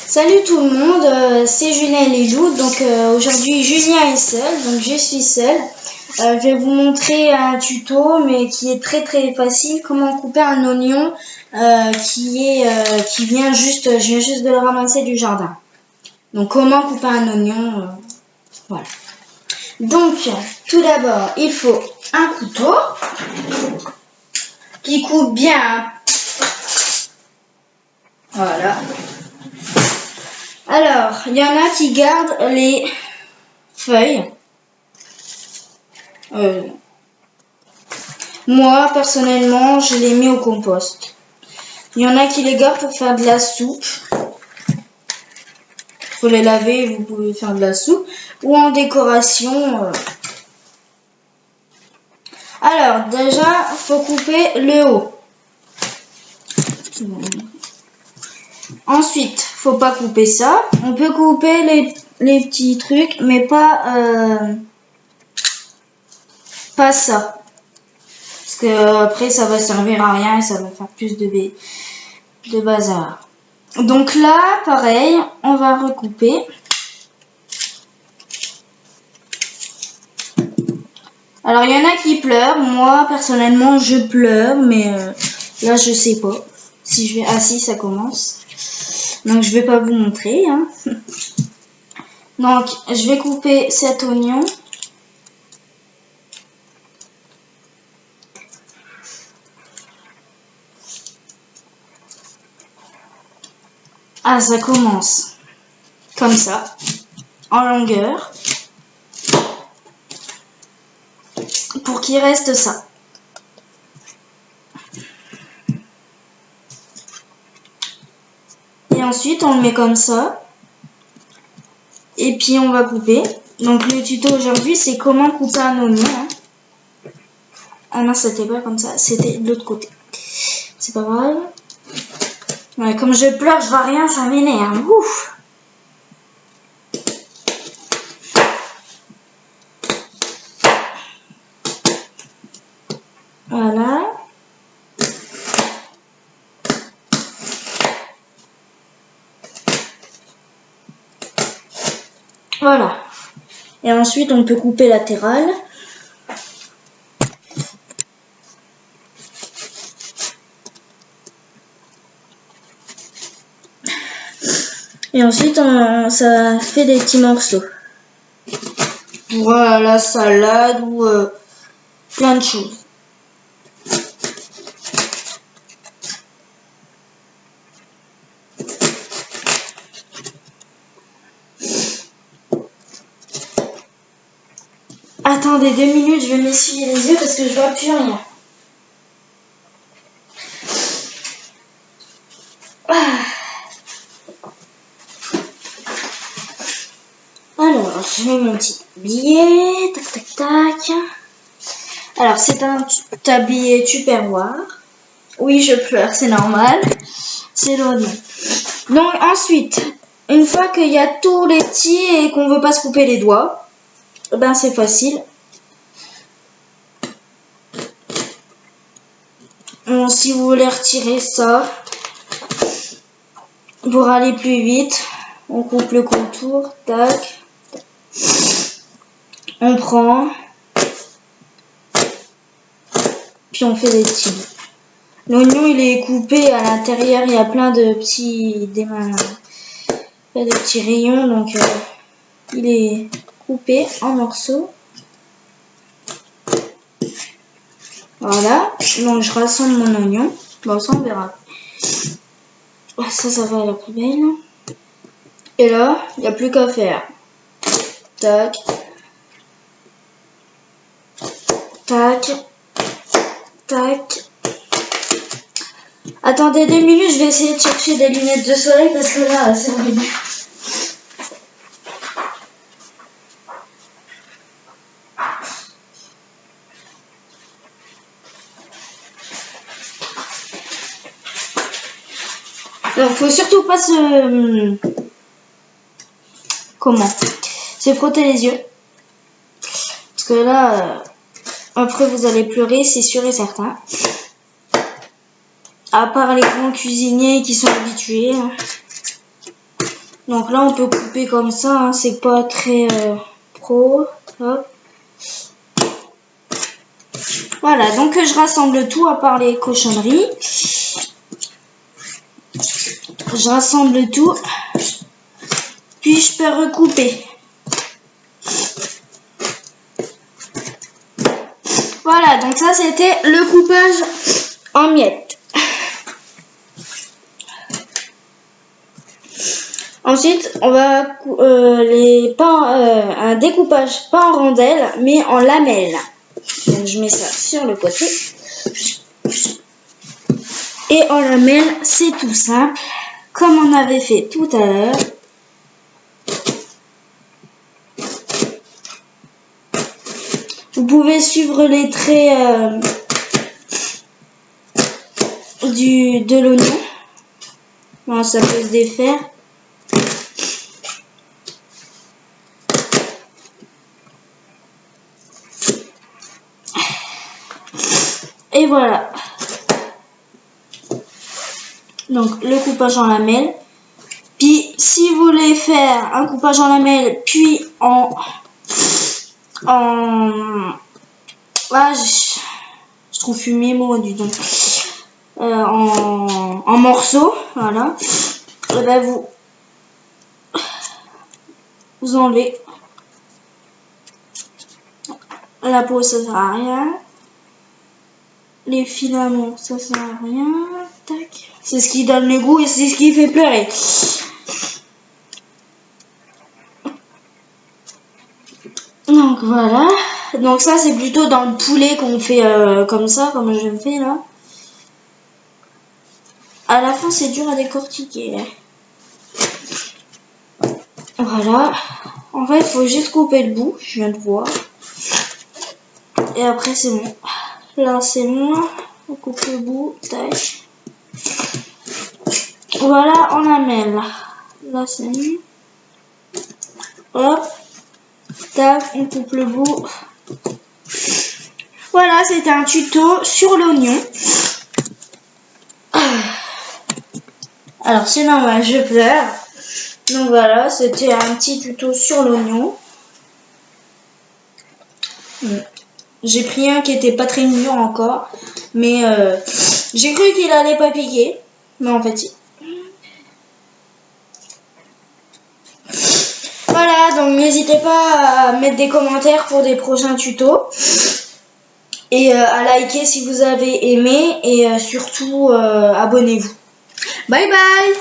Salut tout le monde, c'est Julien et Lilou. Donc aujourd'hui Julien est seul, donc je suis seule. Je vais vous montrer un tuto mais qui est très facile, comment couper un oignon je viens juste de le ramasser du jardin. Donc comment couper un oignon, voilà. Donc tout d'abord il faut un couteau qui coupe bien. Voilà. Alors, il y en a qui gardent les feuilles. Moi, personnellement, je les mets au compost. Il y en a qui les gardent pour faire de la soupe. Il faut les laver et vous pouvez faire de la soupe. Ou en décoration. Alors, déjà, il faut couper le haut. Ensuite, faut pas couper ça. On peut couper les petits trucs, mais pas ça. Parce que après, ça va servir à rien et ça va faire plus de bazar. Donc là, pareil, on va recouper. Alors, il y en a qui pleurent. Moi, personnellement, je pleure, mais là, je sais pas. Si je vais... Ah si, ça commence. Donc, je vais pas vous montrer. Hein. Donc, je vais couper cet oignon. Ah, ça commence comme ça, en longueur, pour qu'il reste ça. Et ensuite, on le met comme ça. Et puis, on va couper. Donc, le tuto aujourd'hui, c'est comment couper un oignon. Hein. Ah non, c'était pas comme ça, c'était de l'autre côté. C'est pas grave. Ouais, comme je pleure, je vois rien, ça m'énerve. Ouf. Voilà. Voilà. Et ensuite, on peut couper latéral. Et ensuite, ça fait des petits morceaux. Pour la salade ou plein de choses. Attendez 2 minutes, je vais m'essuyer les yeux parce que je vois plus rien. Alors, je mets mon petit tablier, tac. Alors, c'est un tablier tupperware. Oui, je pleure, c'est normal. C'est l'oignon. Donc, ensuite, une fois qu'il y a tous les petits et qu'on veut pas se couper les doigts, ben c'est facile. Si vous voulez retirer ça, pour aller plus vite, on coupe le contour, tac. On prend, puis on fait des petits bouts. L'oignon, il est coupé à l'intérieur, il y a plein de petits rayons, donc il est coupé en morceaux. Voilà, donc je rassemble mon oignon. Bon, ça on verra. Ça va à la poubelle. Et là, il n'y a plus qu'à faire. Tac. Tac. Tac. Attendez 2 minutes, je vais essayer de chercher des lunettes de soleil parce que là, c'est horrible. Donc, faut surtout pas se frotter les yeux. Parce que là, après vous allez pleurer, c'est sûr et certain. À part les grands cuisiniers qui sont habitués. Donc là, on peut couper comme ça, hein, c'est pas très pro. Hop. Voilà, donc je rassemble tout à part les cochonneries. Je rassemble tout. Puis je peux recouper. Voilà, donc ça c'était le coupage en miettes. Ensuite, on va un découpage pas en rondelles, mais en lamelles. Donc je mets ça sur le côté. Et en lamelles, c'est tout simple, comme on avait fait tout à l'heure. Vous pouvez suivre les traits de l'oignon. Bon, ça peut se défaire. Et voilà. Donc le coupage en lamelles. Puis si vous voulez faire un coupage en lamelles, puis je trouve fumé moi du donc. En morceaux, voilà. Et ben vous enlevez la peau, ça sert à rien. Les filaments, ça sert à rien. Tac. C'est ce qui donne le goût et c'est ce qui fait pleurer. Donc voilà. Donc ça c'est plutôt dans le poulet qu'on fait comme ça, comme je fais là. À la fin c'est dur à décortiquer. Voilà. En fait il faut juste couper le bout, je viens de voir. Et après c'est bon. Là c'est bon. On coupe le bout. Tac. Voilà, on lamelle. Là c'est bon. Hop. Tac, on coupe le bout. Voilà, c'était un tuto sur l'oignon. Alors c'est normal, je pleure. Donc voilà, c'était un petit tuto sur l'oignon. J'ai pris un qui était pas très mûr encore. Mais j'ai cru qu'il allait pas piquer. Mais en fait si. Voilà, donc n'hésitez pas à mettre des commentaires pour des prochains tutos. Et à liker si vous avez aimé. Et surtout, abonnez-vous. Bye bye!